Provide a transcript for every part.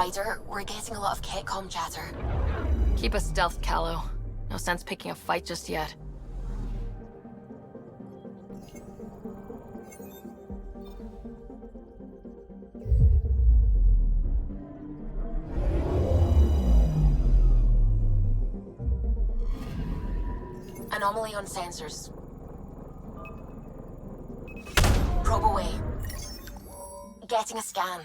Ryder, we're getting a lot of Ketcom chatter. Keep us stealth, Callow. No sense picking a fight just yet. Anomaly on sensors. Probe away. Getting a scan.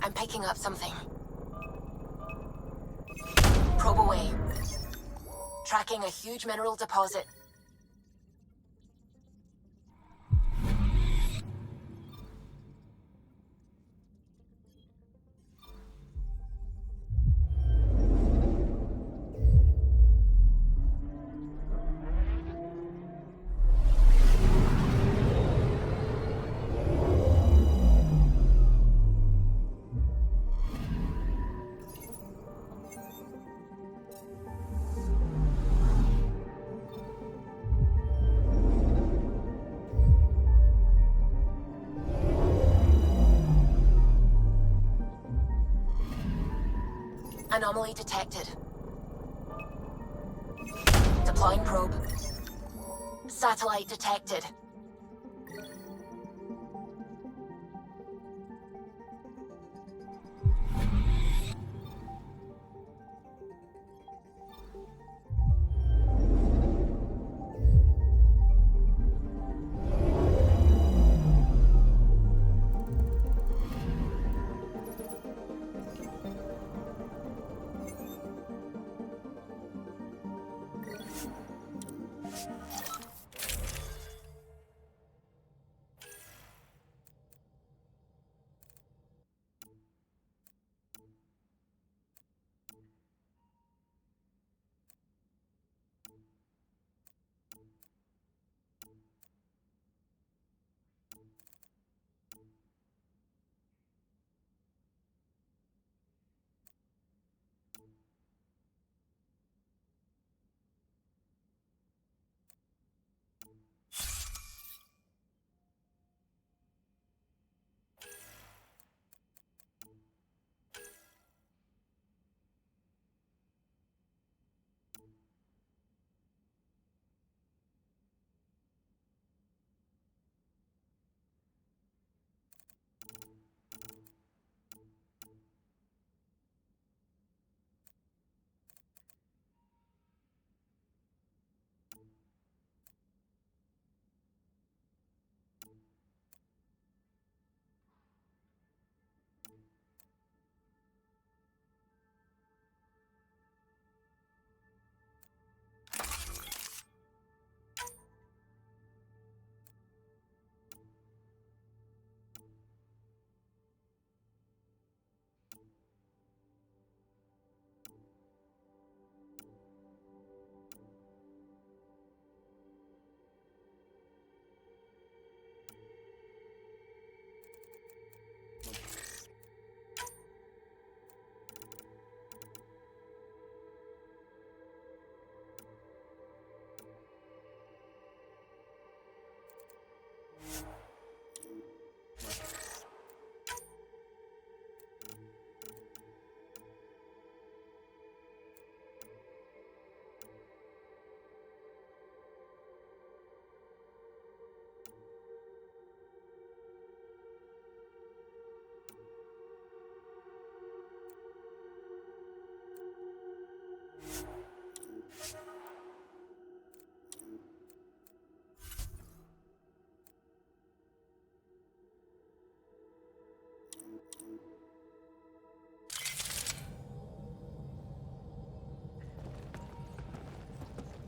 I'm picking up something. Probe away. Tracking a huge mineral deposit. Anomaly detected. Deploying probe. Satellite detected.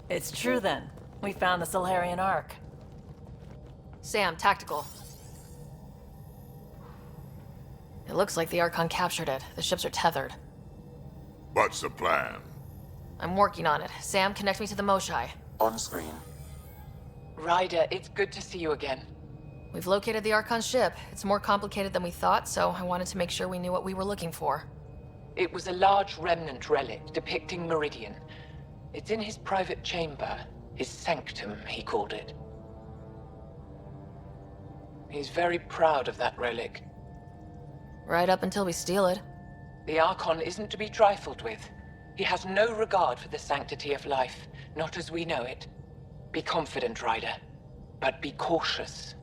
It's true then. We found the Salarian Ark. Sam, tactical. It looks like the Archon captured it. The ships are tethered. What's the plan? I'm working on it. Sam, connect me to the Moshai. On screen. Ryder, it's good to see you again. We've located the Archon ship. It's more complicated than we thought, so I wanted to make sure we knew what we were looking for. It was a large remnant relic depicting Meridian. It's in his private chamber. His sanctum, he called it. He's very proud of that relic. Right up until we steal it. The Archon isn't to be trifled with. He has no regard for the sanctity of life, not as we know it. Be confident, Ryder, but be cautious.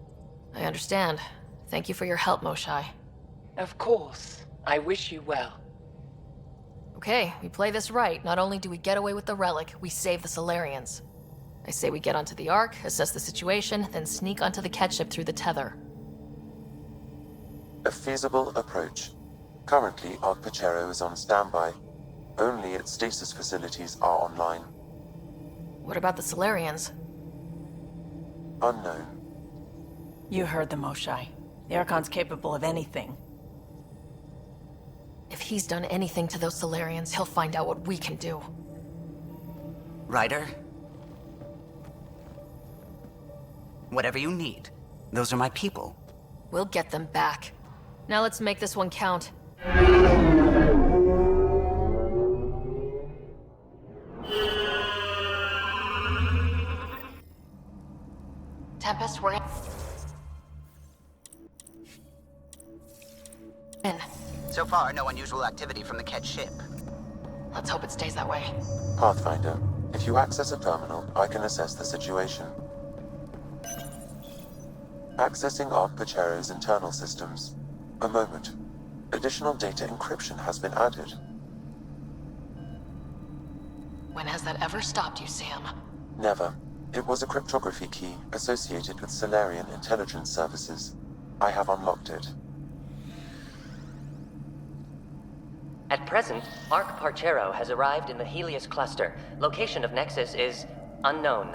I understand. Thank you for your help, Moshai. Of course. I wish you well. Okay, we play this right. Not only do we get away with the relic, we save the Salarians. I say we get onto the Ark, assess the situation, then sneak onto the catship through the tether. A feasible approach. Currently, Ark Pachero is on standby. Only its stasis facilities are online. What about the Salarians? Unknown. You heard the Moshai. The Archon's capable of anything. If he's done anything to those Salarians, he'll find out what we can do. Ryder? Whatever you need. Those are my people. We'll get them back. Now let's make this one count. Tempest, we're in. So far, no unusual activity from the Ket ship. Let's hope it stays that way. Pathfinder, if you access a terminal, I can assess the situation. Accessing Ark Pachero's internal systems. A moment. Additional data encryption has been added. When has that ever stopped you, Sam? Never. It was a cryptography key associated with Salarian intelligence services. I have unlocked it. At present, Ark Parchero has arrived in the Helios cluster. Location of Nexus is unknown.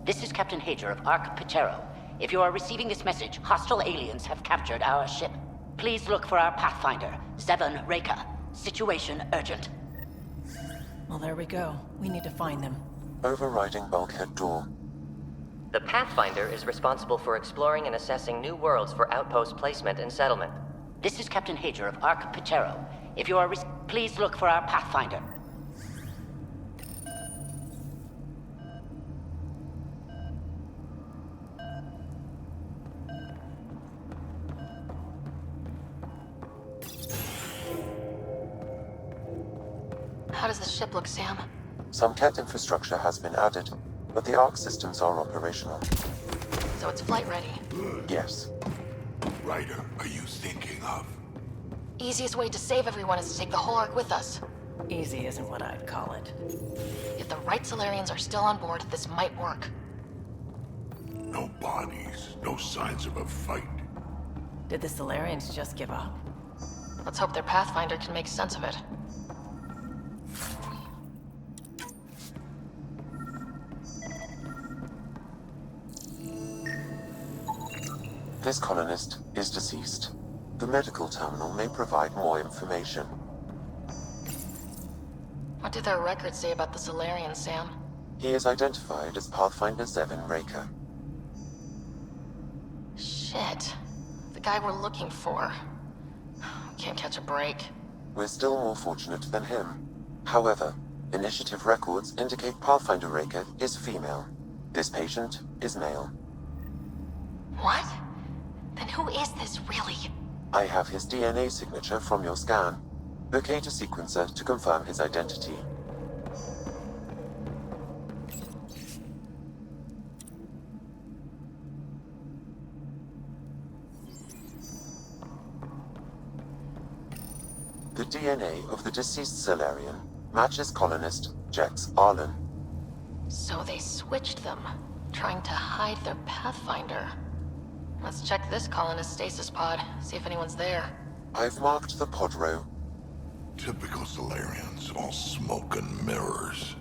This is Captain Hager of Ark Pachero. If you are receiving this message, hostile aliens have captured our ship. Please look for our Pathfinder, Zevon Reka. Situation urgent. Well, there we go. We need to find them. Overriding bulkhead door. The Pathfinder is responsible for exploring and assessing new worlds for outpost placement and settlement. This is Captain Hager of Ark Pachero. If you are please look for our Pathfinder. How does the ship look, Sam? Some Ket infrastructure has been added, but the Ark systems are operational. So it's flight ready. Yes. Ryder, are you thinking of? Easiest way to save everyone is to take the whole Ark with us. Easy isn't what I'd call it. If the right Salarians are still on board, this might work. No bodies, no signs of a fight. Did the Salarians just give up? Let's hope their Pathfinder can make sense of it. This colonist is deceased. The medical terminal may provide more information. What do their records say about the Salarians, Sam? He is identified as Pathfinder Zevon Reka. Shit. The guy we're looking for. Can't catch a break. We're still more fortunate than him. However, initiative records indicate Pathfinder Reka is female. This patient is male. What? Then who is this, really? I have his DNA signature from your scan. Locate a sequencer to confirm his identity. The DNA of the deceased Salarian matches colonist Jex Arlen. So they switched them, trying to hide their Pathfinder. Let's check this colonist stasis pod, see if anyone's there. I've marked the pod row. Typical Salarians, all smoke and mirrors.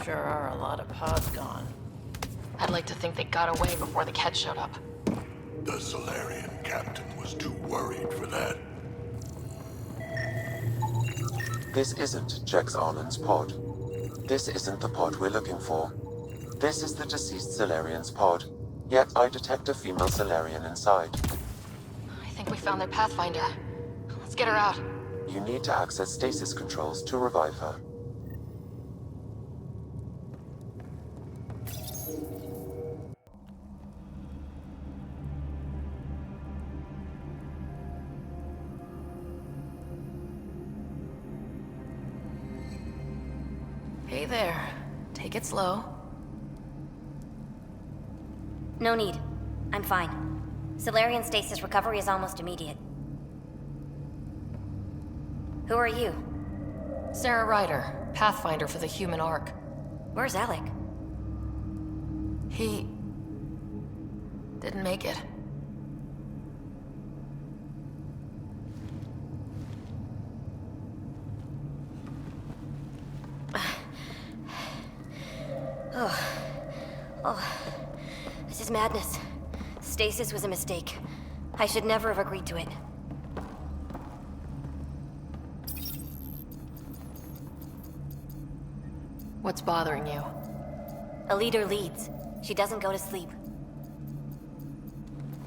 Sure are a lot of pods gone. I'd like to think they got away before the Ket showed up. The Salarian captain was too worried for that. This isn't Jex Arlen's pod. This isn't the pod we're looking for. This is the deceased Salarian's pod, yet I detect a female Salarian inside. I think we found their Pathfinder. Let's get her out. You need to access stasis controls to revive her. Hey there. Take it slow. No need. I'm fine. Salarian stasis recovery is almost immediate. Who are you? Sarah Ryder, Pathfinder for the Human Ark. Where's Alec? He... didn't make it. This is madness. Stasis was a mistake. I should never have agreed to it. What's bothering you? A leader leads. She doesn't go to sleep.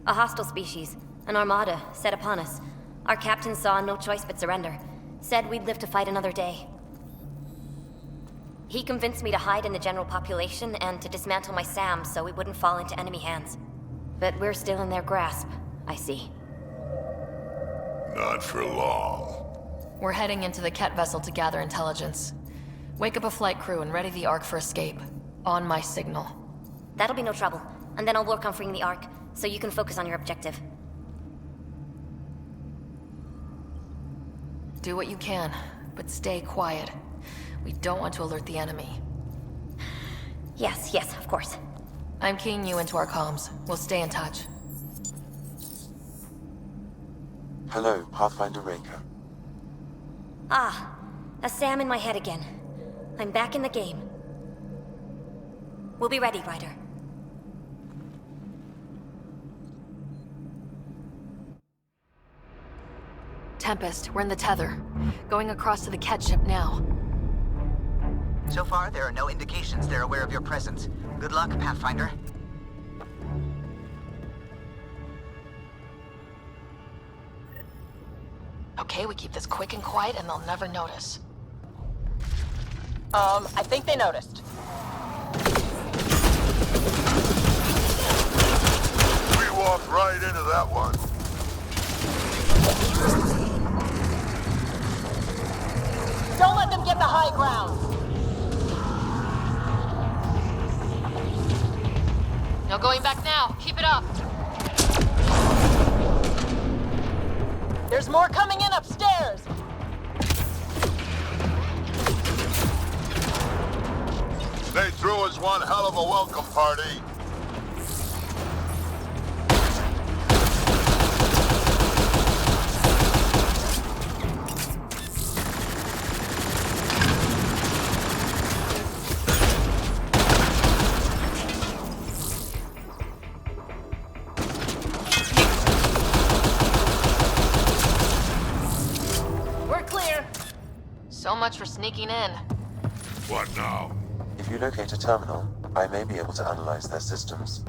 A hostile species, an armada, set upon us. Our captain saw no choice but surrender. Said we'd live to fight another day. He convinced me to hide in the general population and to dismantle my SAM so we wouldn't fall into enemy hands. But we're still in their grasp, I see. Not for long. We're heading into the Ket vessel to gather intelligence. Wake up a flight crew and ready the Ark for escape. On my signal. That'll be no trouble. And then I'll work on freeing the Ark, so you can focus on your objective. Do what you can, but stay quiet. We don't want to alert the enemy. Yes, of course. I'm keying you into our comms. We'll stay in touch. Hello, Pathfinder Raker. Ah, a SAM in my head again. I'm back in the game. We'll be ready, Ryder. Tempest, we're in the tether. Going across to the Ket ship now. So far, there are no indications they're aware of your presence. Good luck, Pathfinder. Okay, we keep this quick and quiet and they'll never notice. I think they noticed. We walked right into that one. Don't let them get the high ground! No going back now. Keep it up. There's more coming in upstairs! They threw us one hell of a welcome party. We're clear! So much for sneaking in. What now? If you locate a terminal, I may be able to analyze their systems.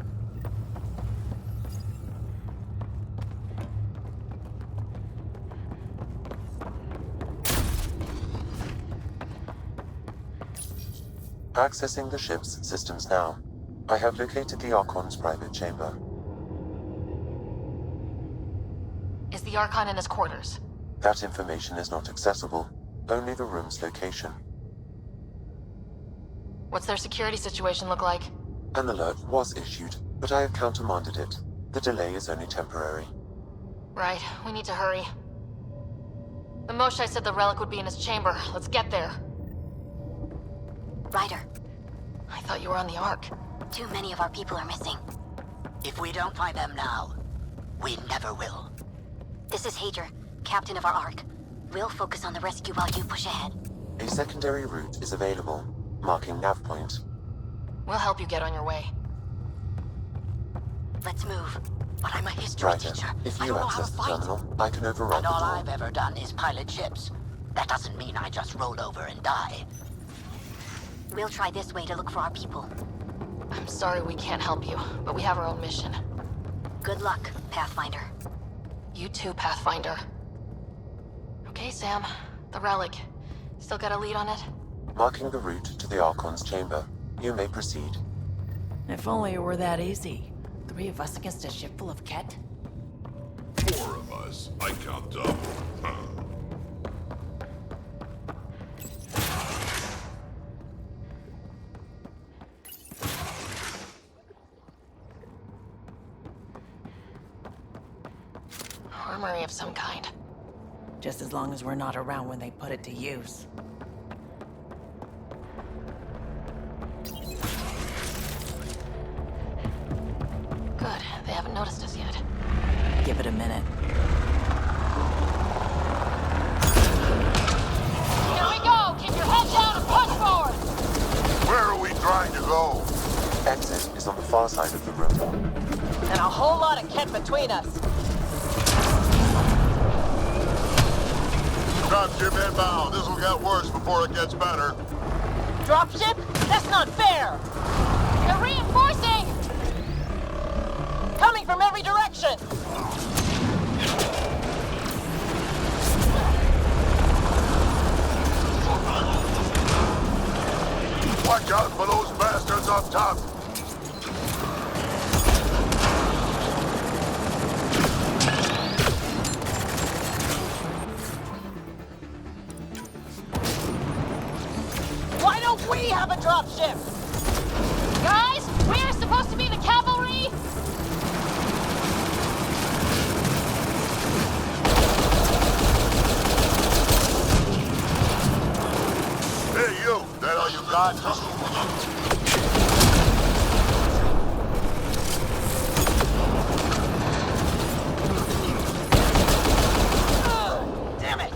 Accessing the ship's systems now. I have located the Archon's private chamber. Is the Archon in his quarters? That information is not accessible, only the room's location. What's their security situation look like? An alert was issued, but I have countermanded it. The delay is only temporary. Right, we need to hurry. The Moshai said the relic would be in his chamber. Let's get there. Ryder, I thought you were on the Ark. too many of our people are missing. If we don't find them now, we never will. This is Hager, captain of our Ark. We'll focus on the rescue while you push ahead. A secondary route is available, marking nav point. We'll help you get on your way. Let's move. But I'm a history Ryder, teacher. if I you don't know how access to the fight. terminal, I can override And the all door. I've ever done is pilot ships. That doesn't mean I just roll over and die. We'll try this way to look for our people. I'm sorry we can't help you, but we have our own mission. Good luck, Pathfinder. You too, Pathfinder. Okay, Sam. The relic. Still got a lead on it? Marking the route to the Archon's chamber. You may proceed. If only it were that easy. 3 of us against a ship full of Ket? 4 of us. I count double. Huh. Armory of some kind. Just as long as we're not around when they put it to use. Good. They haven't noticed us yet. Give it a minute. Here we go! Keep your head down and push forward! Where are we trying to go? Exit is on the far side of the room. And a whole lot of Ket between us. Dropship inbound. This will get worse before it gets better. Dropship? That's not fair! They're reinforcing! Coming from every direction! Watch out for those bastards up top. Why don't we have a dropship? Guys, we're supposed to be the cavalry! Hey, you. That all you got? Damn it!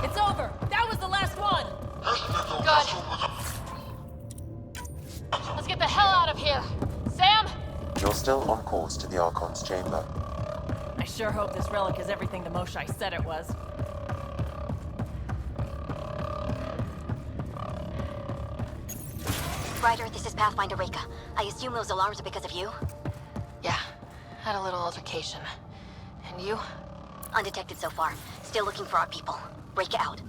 It's over! That was the last one! Good. Let's get the hell out of here! Sam? You're still on course to the Archon's chamber. I sure hope this relic is everything the Moshai said it was. Ryder, this is Pathfinder Reka. I assume those alarms are because of you? Yeah, had a little altercation. And you? Undetected so far. Still looking for our people. Reka out.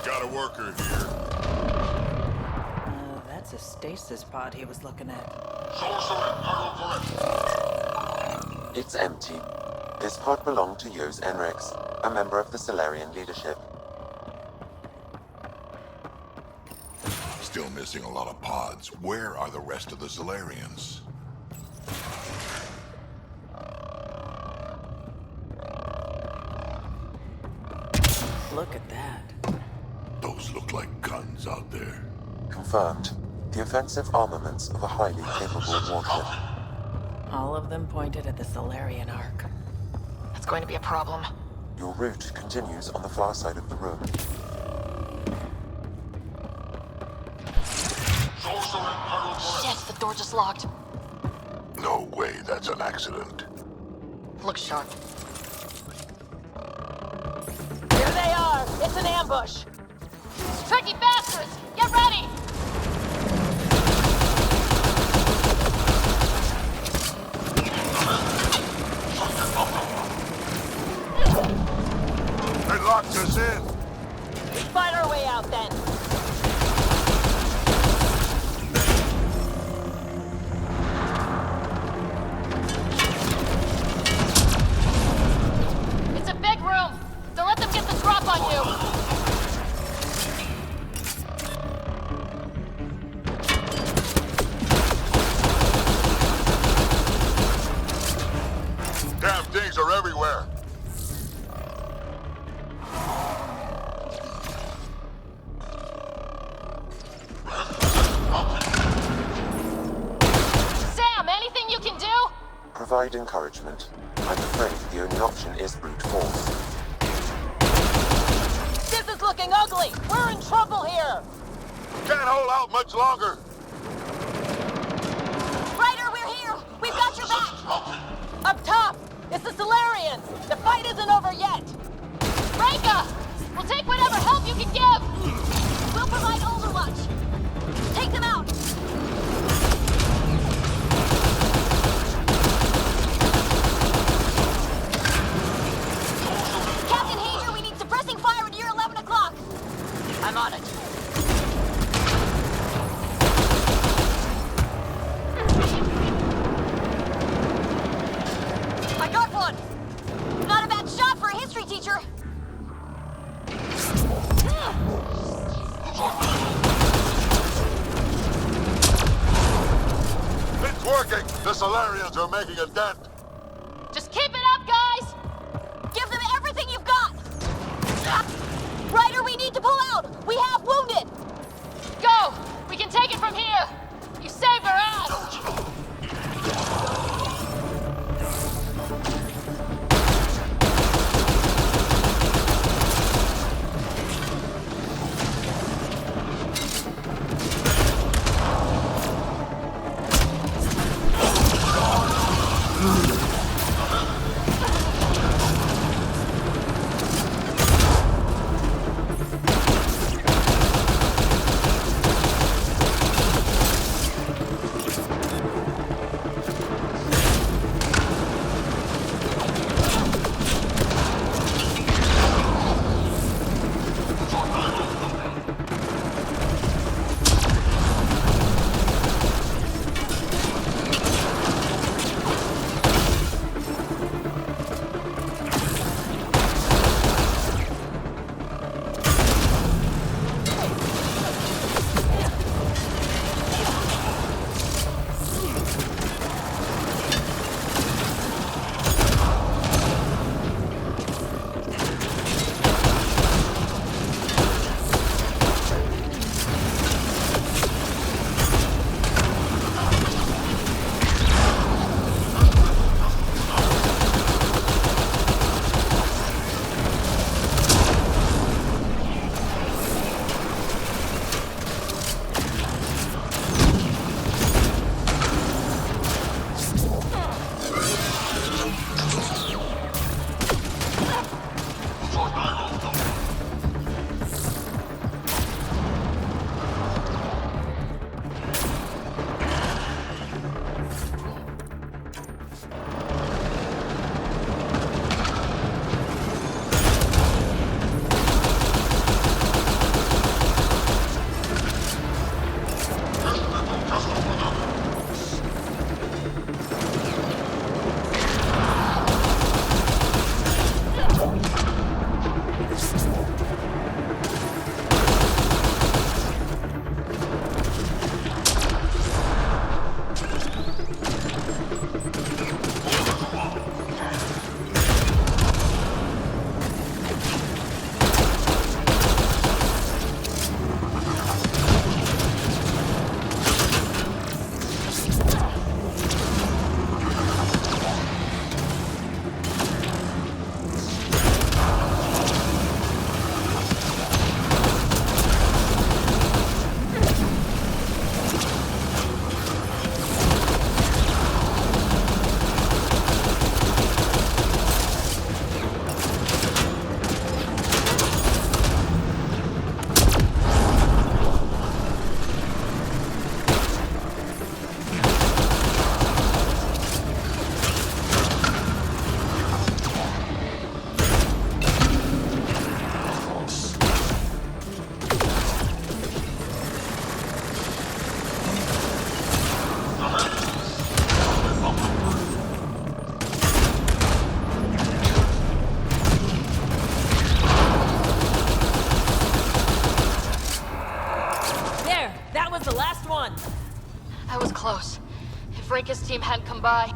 Got a worker here. That's a stasis pod he was looking at. It's empty. This pod belonged to Yos Enrix, a member of the Salarian leadership. Still missing a lot of pods. Where are the rest of the Salarians? Look at that. Those look like guns out there. Confirmed. The offensive armaments of a highly capable warship. All of them pointed at the Salarian Ark. That's going to be a problem. Your route continues on the far side of the room. Shit, the door just locked. No way that's an accident. Look sharp. Here they are! It's an ambush! Tricky bastards! Get ready! They locked us in. We fight our way out then! provide encouragement. I'm afraid the only option is brute force. This is looking ugly! We're in trouble here! Can't hold out much longer. Ryder, we're here! We've got your back! Up top! It's the Salarians! The fight isn't over yet! Reka! We'll take whatever help you can give! We'll provide overwatch! Take them out! Captain Hager, we need suppressing fire at year 11 o'clock! I'm on it. I got one! Not a bad shot for a history teacher! It's working. The Salarians are making a dent. Just keep it up, guys! Give them everything you've got! Ryder, we need to pull out! We have wounded! Go! We can take it from here! You saved our ass! close. If Reka's team hadn't come by...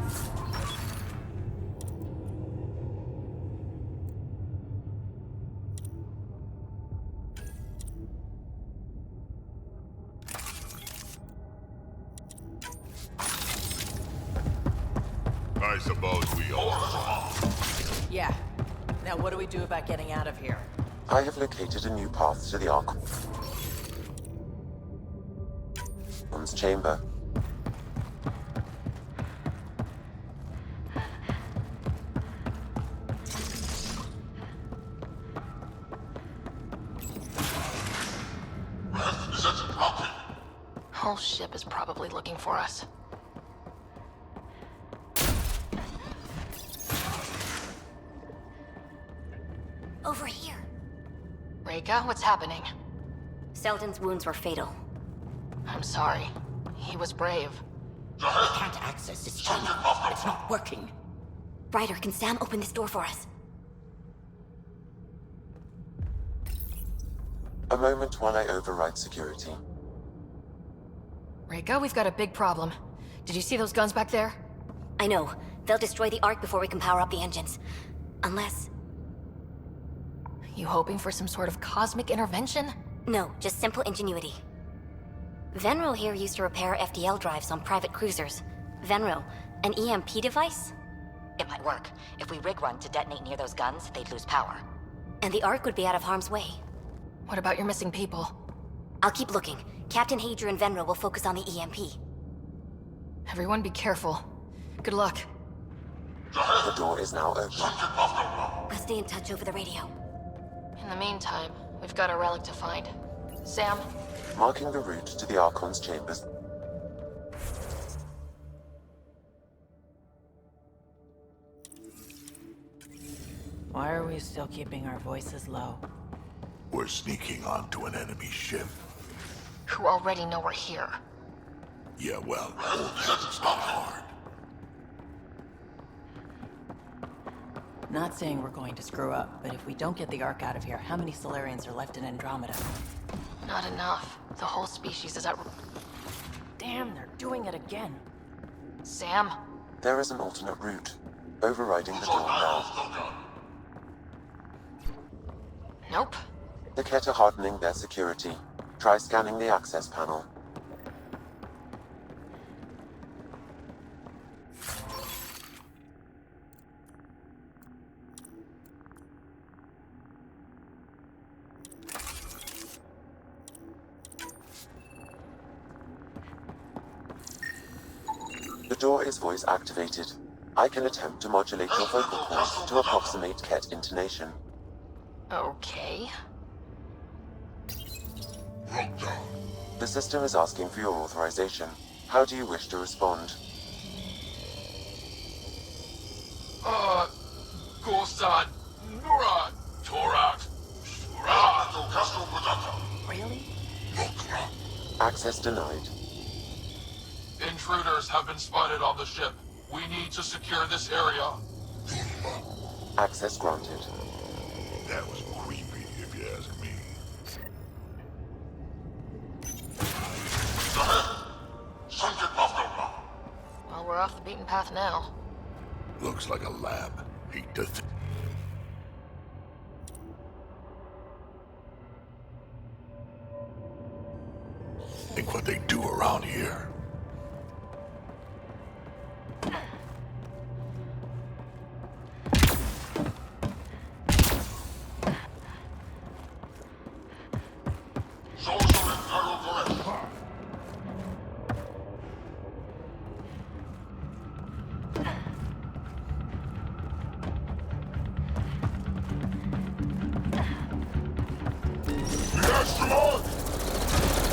I suppose we are. Yeah. Now what do we do about getting out of here? I have located a new path to the Archon's chamber. Whole ship is probably looking for us. Over here. Reika, what's happening? Selden's wounds were fatal. I'm sorry. He was brave. We can't access this chamber. It's not working. Ryder, can Sam open this door for us? A moment while I override security. Reika, we've got a big problem. Did you see those guns back there? I know. They'll destroy the Ark before we can power up the engines. Unless... You hoping for some sort of cosmic intervention? No, just simple ingenuity. Venro here used to repair FDL drives on private cruisers. Venro, an EMP device? It might work. If we rig one to detonate near those guns, they'd lose power. And the Ark would be out of harm's way. What about your missing people? I'll keep looking. Captain Hadra and Venro will focus on the EMP. Everyone be careful. Good luck. The door is now open. I'll stay in touch over the radio. In the meantime, we've got a relic to find. Sam? Marking the route to the Archon's chambers. Why are we still keeping our voices low? We're sneaking onto an enemy ship. Who already know we're here. Yeah, well, old habits die hard. Not saying we're going to screw up, but if we don't get the Ark out of here, how many Salarians are left in Andromeda? Not enough. The whole species is at... Damn, they're doing it again. Sam? There is an alternate route. Overriding the door now. Nope. The Ket are hardening their security. Try scanning the access panel. The door is voice activated. I can attempt to modulate your vocal cords to approximate Ket intonation. Okay. The system is asking for your authorization. How do you wish to respond? Gorsan, Nura, Torat, Really? Access denied. Intruders have been spotted on the ship. We need to secure this area. Access granted. That was creepy, if you ask me. Well, we're off the beaten path now. Looks like a lab. Hate to think what they do around here.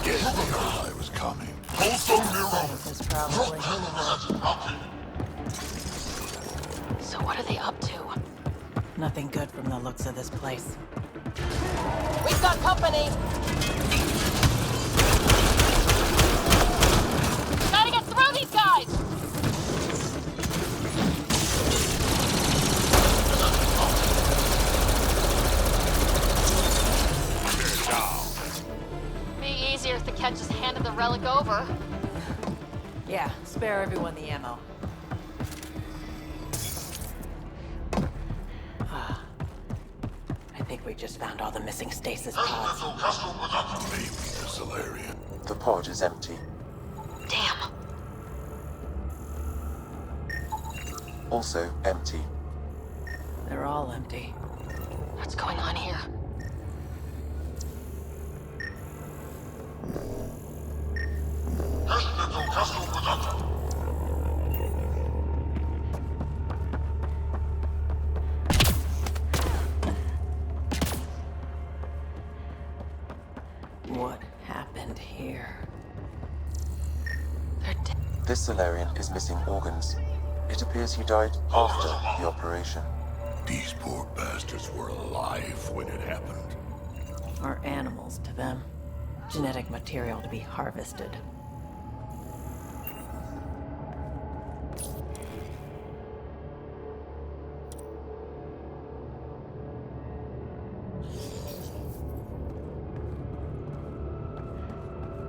I was coming. This is probably So what are they up to? nothing good from the looks of this place. We've got company! Gotta get through these guys! Be easier if the Ket just handed the relic over. Yeah, spare everyone the ammo. I think we just found all the missing stasis pods. Maybe a Salarian. The pod is empty. Damn. also empty. They're all empty. What's going on here? What happened here? They're dead. This Salarian is missing organs. It appears he died after the operation. These poor bastards were alive when it happened. Or animals to them. Genetic material to be harvested.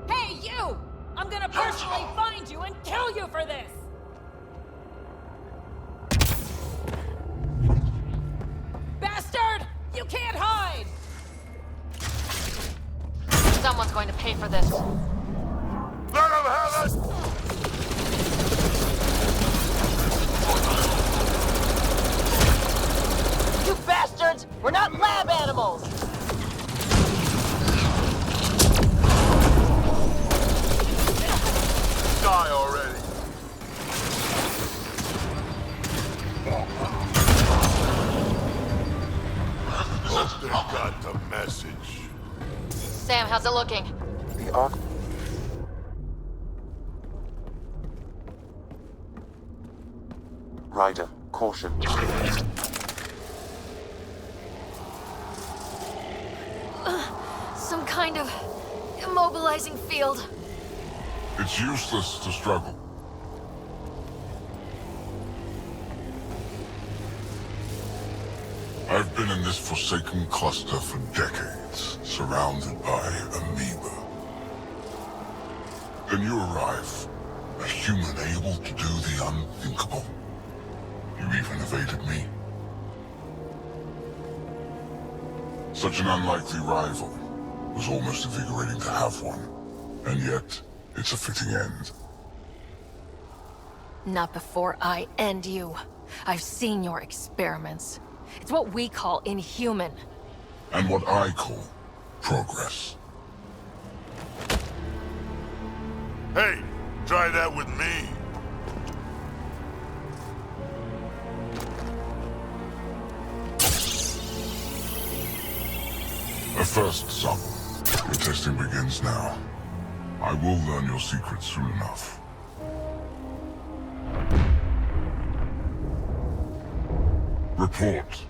Hey, you! I'm gonna personally find you and kill you for this! Bastard! You can't hide! Someone's going to pay for this. Let him have it! You bastards! We're not lab animals! Die already! Hope they got the message. Sam, how's it looking? The Ark... Ryder, caution. Some kind of immobilizing field. It's useless to struggle. I've been in this forsaken cluster for decades, surrounded by amoeba. Then you arrive, a human able to do the unthinkable. You even evaded me. Such an unlikely rival. It was almost invigorating to have one. And yet, it's a fitting end. Not before I end you. I've seen your experiments. It's what we call inhuman. And what I call progress. Hey, try that with me. A first, son. Your testing begins now. I will learn your secrets soon enough. Report.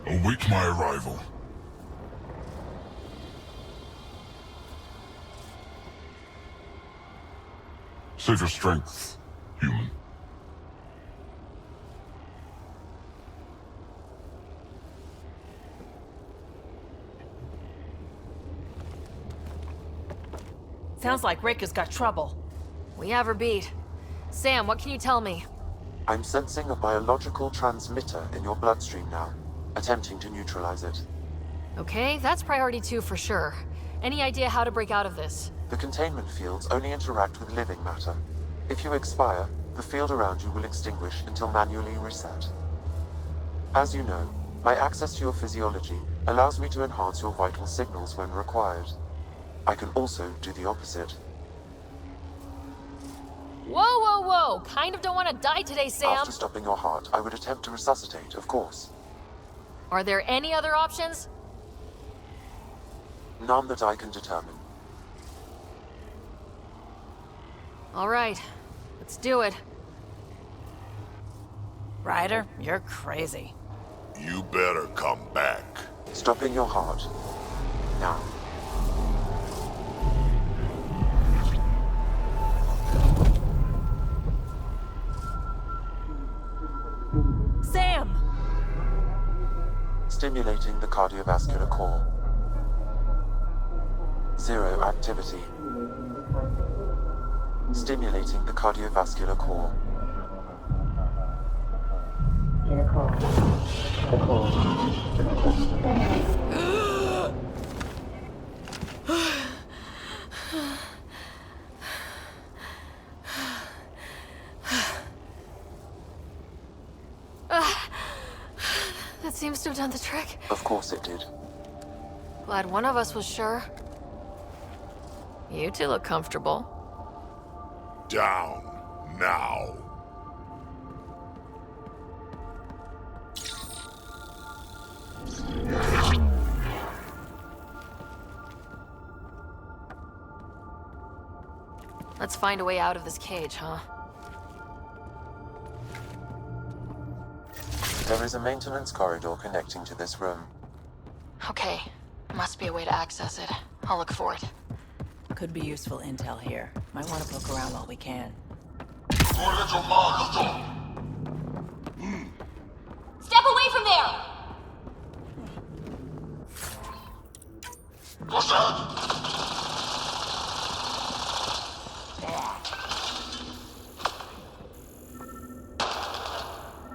Await my arrival. Save your strength, human. Sounds like Rick has got trouble. We have her beat. Sam, what can you tell me? I'm sensing a biological transmitter in your bloodstream now, attempting to neutralize it. Okay, that's priority 2 for sure. Any idea how to break out of this? The containment fields only interact with living matter. If you expire, the field around you will extinguish until manually reset. As you know, my access to your physiology allows me to enhance your vital signals when required. I can also do the opposite. Whoa, whoa, whoa! Kind of don't want to die today, Sam! After stopping your heart, I would attempt to resuscitate, of course. Are there any other options? None that I can determine. All right, let's do it. Ryder, you're crazy. You better come back. Stopping your heart. Now. Sam! Stimulating the cardiovascular core. 0 activity. Stimulating the cardiovascular core. have done the trick? Of course it did. Glad one of us was sure. You two look comfortable. Down, now. Let's find a way out of this cage, huh? There is a maintenance corridor connecting to this room. Okay. Must be a way to access it. I'll look for it. Could be useful intel here. Might want to poke around while we can. Step Step away from there! What's that?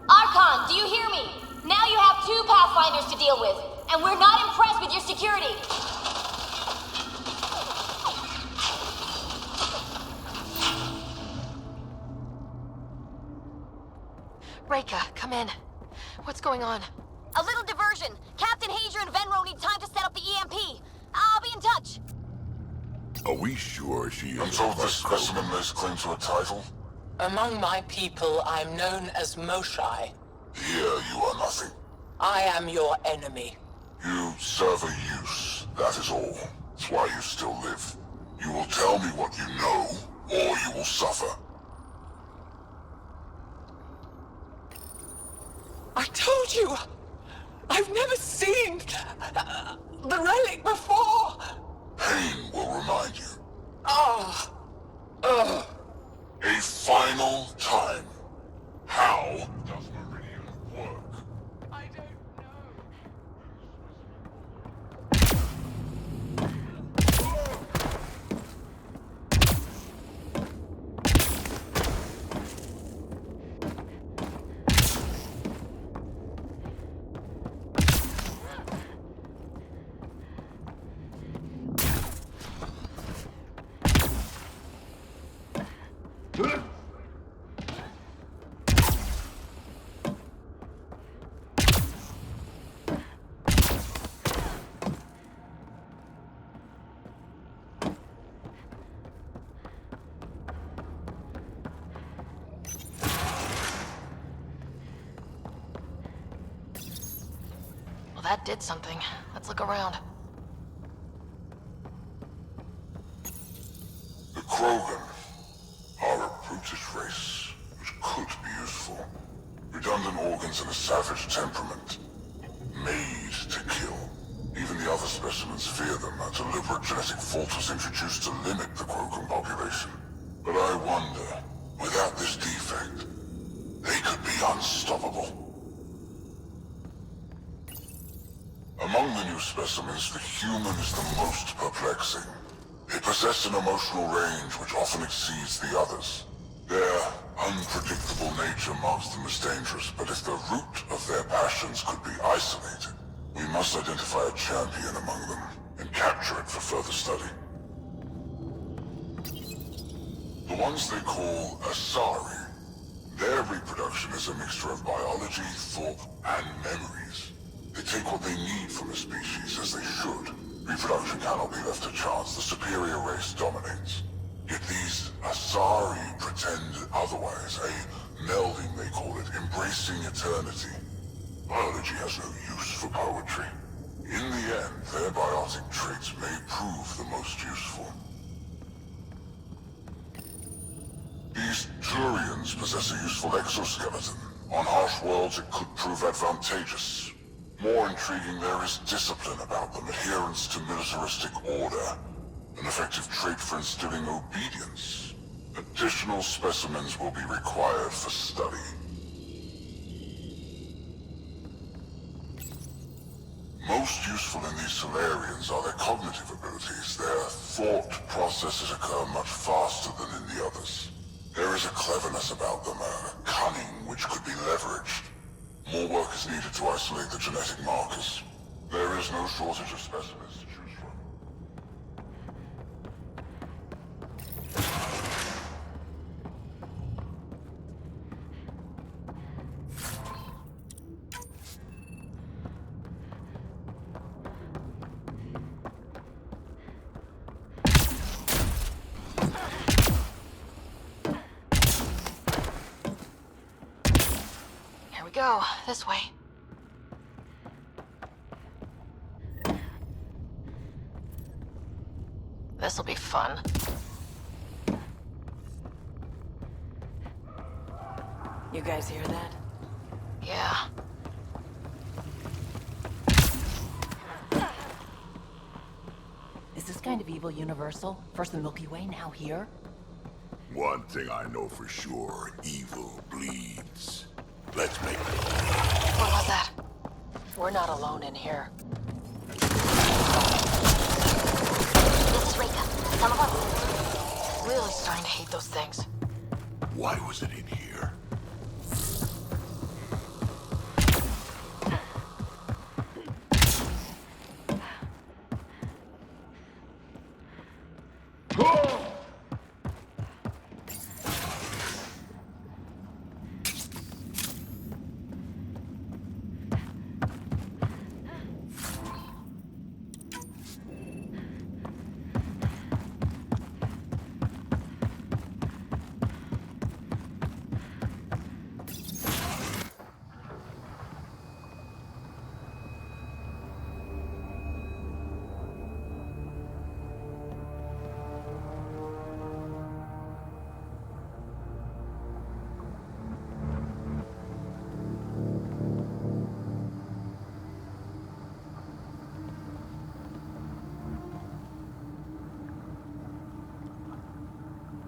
Archon, do you hear me? Now you have 2 Pathfinders to deal with, and we're not impressed with your security. Reika, come in. What's going on? A little diversion. Captain Hager and Venro need time to set up the EMP. I'll be in touch. Are we sure she is? I'm told this specimen lays claim to a title. Among my people, I'm known as Moshai. Here you are nothing. I am your enemy. You serve a use, that is all. That's why you still live. You will tell me what you know, or you will suffer. I told you! I've never seen the relic before! Pain will remind you. Ah! A final time. How does Meridian work? I don't know. Well, that did something. Let's look around. The Krogan are a brutish race, which could be useful. Redundant organs and a savage temperament. Made to kill. Even the other specimens fear them. A deliberate genetic fault was introduced to limit the Krogan population. But I wonder, without this defect, they could be unstoppable. Among the new specimens, the human is the most perplexing. They possess an emotional range which often exceeds the others. Their unpredictable nature marks them as dangerous, but if the root of their passions could be isolated, we must identify a champion among them and capture it for further study. The ones they call Asari, their reproduction is a mixture of biology, thought, and memories. They take what they need from a species, as they should. Reproduction cannot be left to chance. The superior race dominates. Yet these Asari pretend otherwise. A melding, they call it, embracing eternity. Biology has no use for poetry. In the end, their biotic traits may prove the most useful. These Turians possess a useful exoskeleton. On harsh worlds, it could prove advantageous. More intriguing, there is discipline about them, adherence to militaristic order, an effective trait for instilling obedience. Additional specimens will be required for study. Most useful in these Salarians are their cognitive abilities. Their thought processes occur much faster than in the others. There is a cleverness about them, a cunning which could be leveraged. More work is needed to isolate the genetic markers. There is no shortage of specimens to choose from. go. This way. This'll be fun. You guys hear that? Yeah. Is this kind of evil universal? First the Milky Way, now here? One thing I know for sure, evil bleeds. Let's make it. What was that? We're not alone in here. This is Rika. Some of us. Really starting to hate those things. Why was it in here?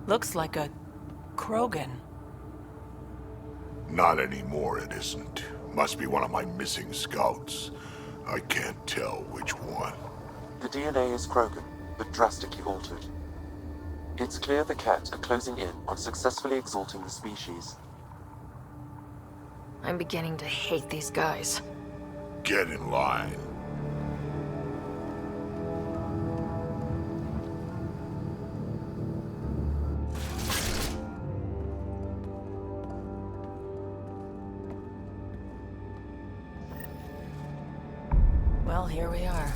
Looks like a Krogan. Not anymore, it isn't. Must be one of my missing scouts. I can't tell which one. The DNA is Krogan, but drastically altered. It's clear the Ket are closing in on successfully exalting the species. I'm beginning to hate these guys. Get in line. Well, here we are.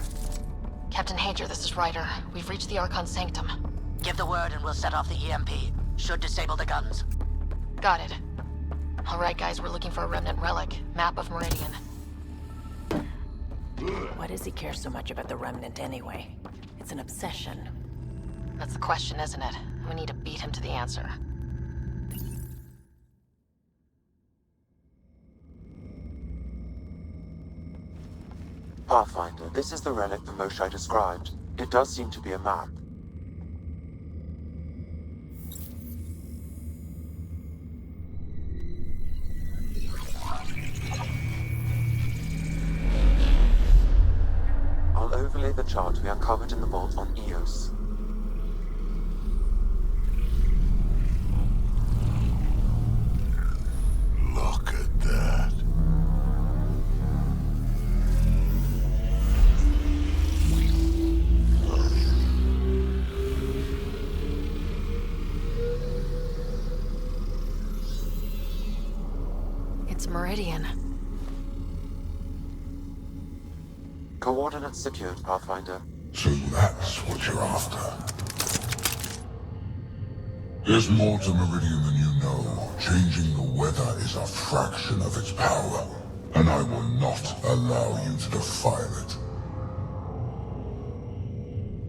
Captain Hager, this is Ryder. We've reached the Archon Sanctum. Give the word and we'll set off the EMP. Should disable the guns. Got it. Alright guys, we're looking for a remnant relic. Map of Meridian. Why does he care so much about the remnant anyway? It's an obsession. That's the question, isn't it? We need to beat him to the answer. Pathfinder, this is the relic the Moshae described. It does seem to be a map. I'll overlay the chart we uncovered in the vault on Eos. Look at that. It's Meridian. Coordinates secured, Pathfinder. So that's what you're after. There's more to Meridian than you know. Changing the weather is a fraction of its power, and I will not allow you to defile it.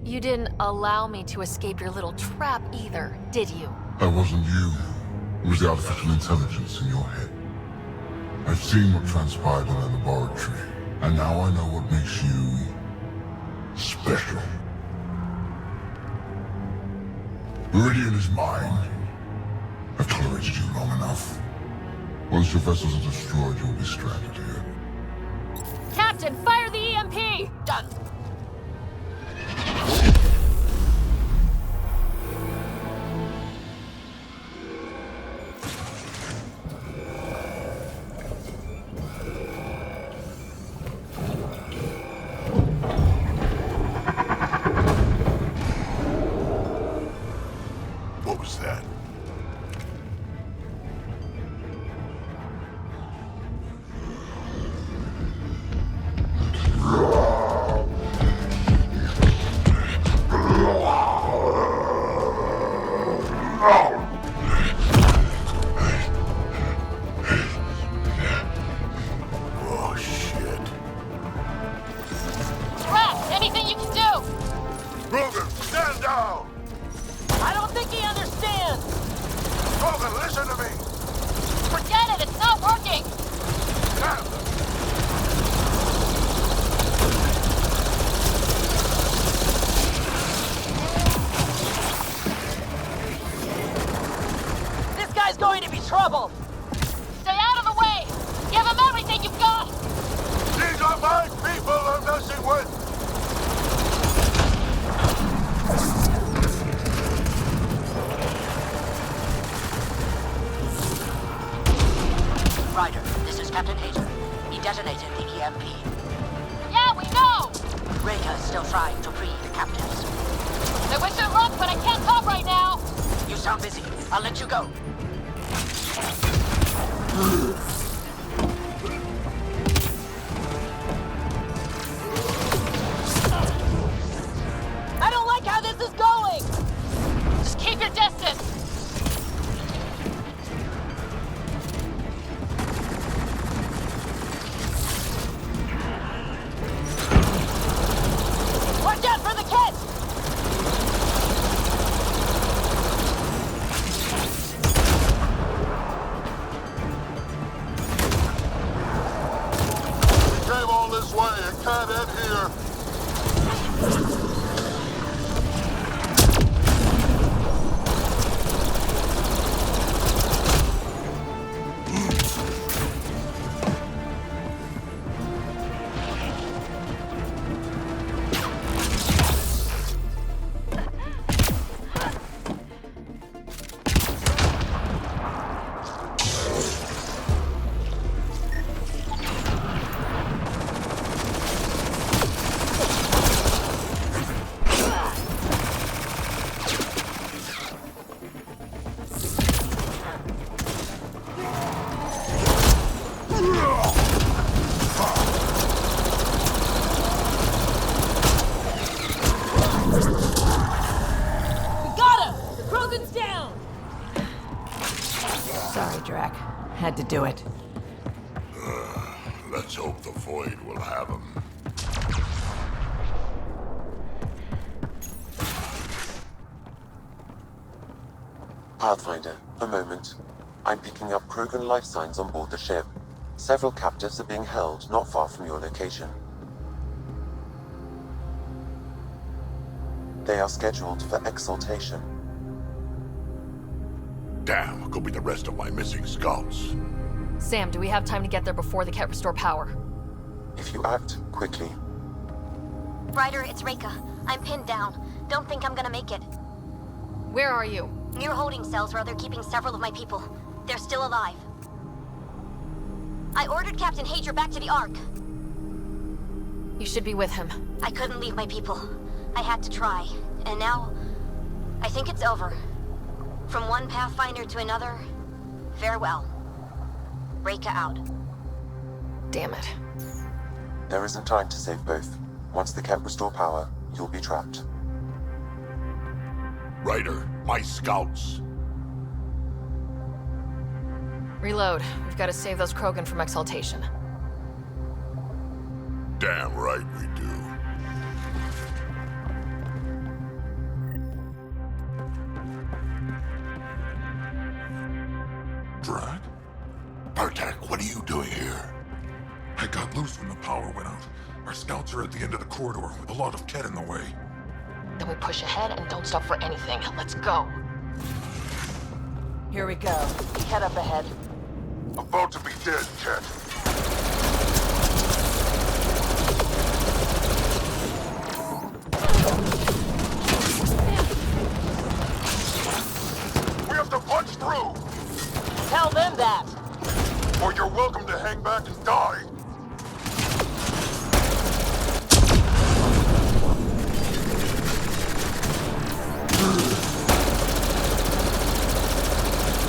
You didn't allow me to escape your little trap either, did you? That wasn't you. It was the artificial intelligence in your head. I've seen what transpired in the laboratory, and now I know what makes you special. Meridian is mine. I've tolerated you long enough. Once your vessels are destroyed, you'll be stranded here. Captain, fire the EMP! Done. What was that? anything you can do? Krogan, stand down! I don't think he understands. Krogan, listen to me! Forget it, it's not working. Damn! This guy's going to be trouble. Stay out of the way! Give him everything you've got! These are my people I'm messing with! Ryder, this is Captain Hager. He detonated the EMP. Yeah, we know! Reka is still trying to free the captives. I wish you luck, but I can't talk right now! You sound busy. I'll let you go. I don't like how this is going. Just keep your distance! Watch out for the kid! We came all this way and can't end here! We got him! The Krogan's down! Sorry, Drac. Had to do it. Let's hope the Void will have him. Pathfinder, a moment. I'm picking up Krogan life signs on board the ship. Several captives are being held not far from your location. They are scheduled for exaltation. Damn, could be the rest of my missing scouts. Sam, do we have time to get there before the Ket restore power? If you act quickly, Ryder, it's Reka. I'm pinned down. Don't think I'm gonna make it. Where are you? Near holding cells where they're keeping several of my people. They're still alive. I ordered Captain Hager back to the Ark. You should be with him. I couldn't leave my people. I had to try. And now, I think it's over. From one Pathfinder to another, farewell. Reka out. Damn it. there isn't time to save both. Once the Ket restore power, you'll be trapped. Ryder, my scouts. Reload. We've got to save those Krogan from exaltation. Damn right we do. Drag? Bartek, what are you doing here? I got loose when the power went out. Our scouts are at the end of the corridor with a lot of Ket in the way. Then we push ahead and don't stop for anything. Let's go. Here we go. Head up ahead. About to be dead, Ket. We have to punch through! Tell them that! Or you're welcome to hang back and die!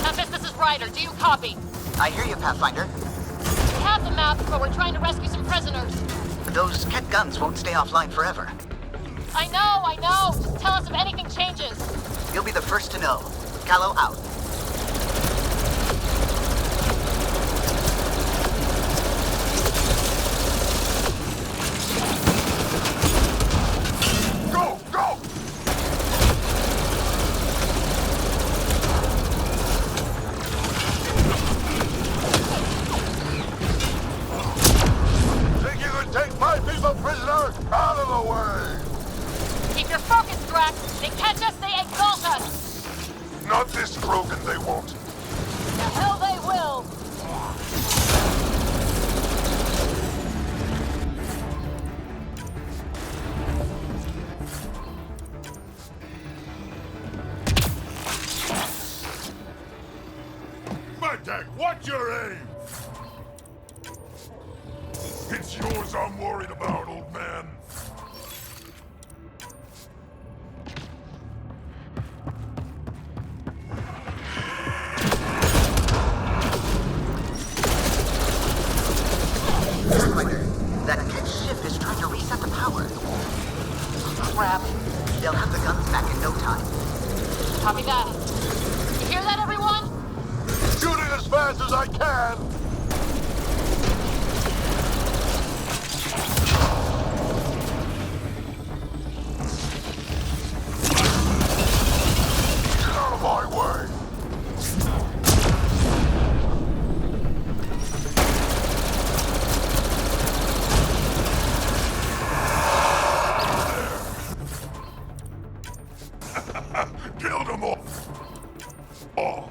Tempest, this is Ryder. Do you copy? I hear you, Pathfinder. We have the map, but we're trying to rescue some prisoners. Those Ket guns won't stay offline forever. I know. Just tell us if anything changes. You'll be the first to know. Callow out. Out of the way! Keep your focus, Drax! They catch us, they exalt us! Not this Krogan, they won't. The hell they will! Medtech, what's your aim? It's yours I'm worried about, old man. That catch ship is trying to reset the power. Crap. They'll have the guns back in no time. Copy that. You hear that, everyone? Shooting as fast as I can! Get out of my way! Killed them all! Oh.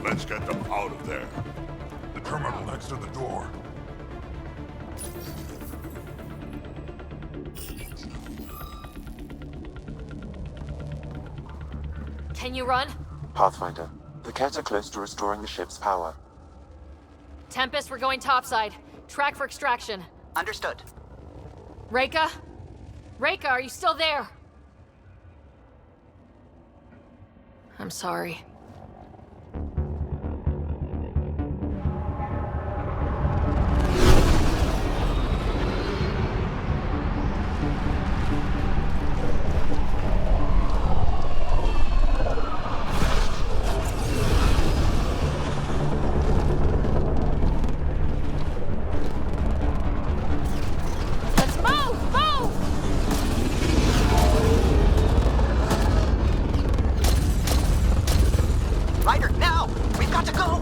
Let's get them out of there. The terminal next to the door. Can you run? Pathfinder, the Ket are close to restoring the ship's power. Tempest, we're going topside. Track for extraction. Understood. Reika? Reika, are you still there? I'm sorry. Ryder, now! We've got to go!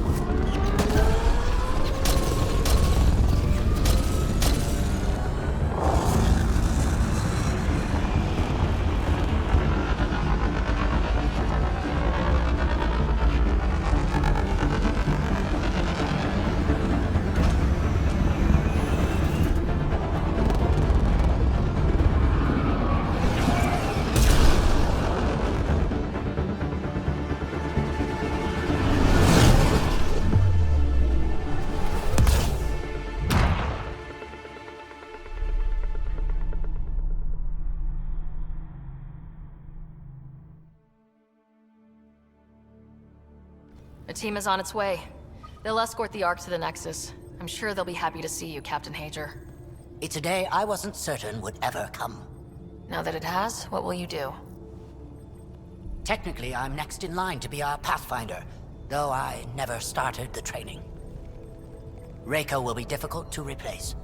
The team is on its way. They'll escort the Ark to the Nexus. I'm sure they'll be happy to see you, Captain Hager. It's a day I wasn't certain would ever come. Now that it has, what will you do? Technically, I'm next in line to be our Pathfinder, though I never started the training. Reika will be difficult to replace.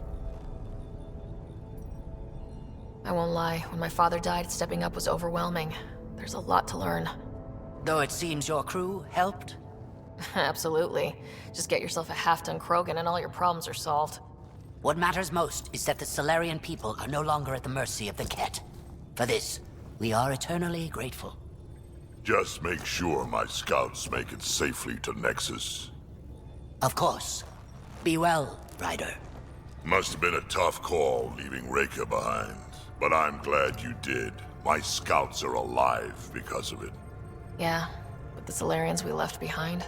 I won't lie, when my father died, stepping up was overwhelming. There's a lot to learn. Though it seems your crew helped? Absolutely. Just get yourself a half-ton Krogan and all your problems are solved. What matters most is that the Salarian people are no longer at the mercy of the Ket. For this, we are eternally grateful. Just make sure my scouts make it safely to Nexus. Of course. Be well, Ryder. Must have been a tough call leaving Reika behind, but I'm glad you did. My scouts are alive because of it. Yeah, but the Salarians we left behind.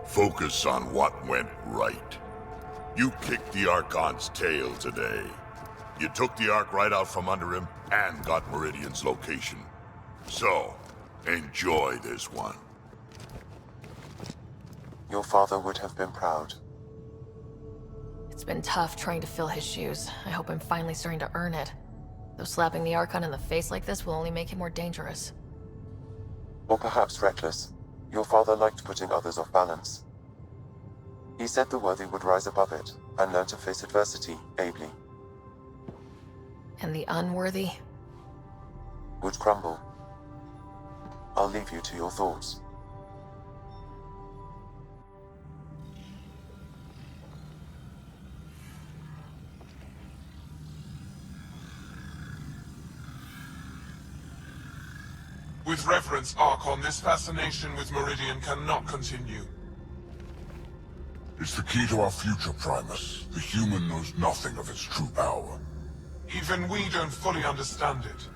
Focus on what went right. You kicked the Archon's tail today. You took the Ark right out from under him and got Meridian's location. So, enjoy this one. Your father would have been proud. It's been tough trying to fill his shoes. I hope I'm finally starting to earn it. Though slapping the Archon in the face like this will only make him more dangerous. Or perhaps reckless. Your father liked putting others off balance. He said the worthy would rise above it and learn to face adversity ably. And the unworthy? Would crumble. I'll leave you to your thoughts. With reverence, Archon, this fascination with Meridian cannot continue. It's the key to our future, Primus. The human knows nothing of its true power. Even we don't fully understand it.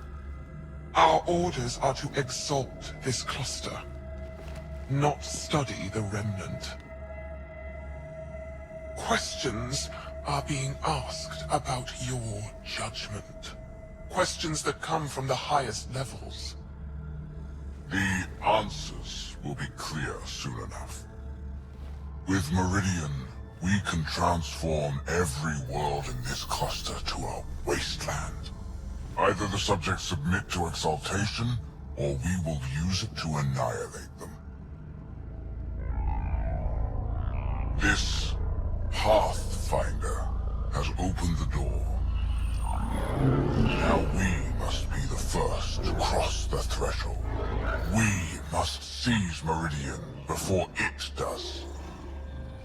Our orders are to exalt this cluster, not study the remnant. Questions are being asked about your judgment. Questions that come from the highest levels. The answers will be clear soon enough. With Meridian, we can transform every world in this cluster to a wasteland. Either the subjects submit to exaltation, or we will use it to annihilate them. This Pathfinder has opened the door. Now we must be the first to cross the threshold. We must seize Meridian before it does.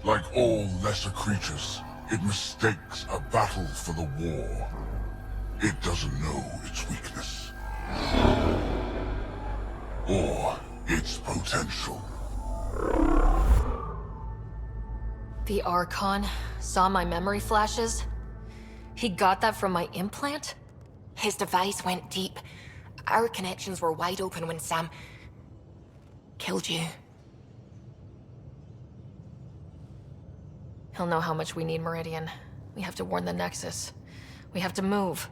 Like all lesser creatures, it mistakes a battle for the war. It doesn't know its weakness. Or its potential. The Archon saw my memory flashes? He got that from my implant? His device went deep. Our connections were wide open when Sam killed you. He'll know how much we need Meridian. We have to warn the Nexus. We have to move.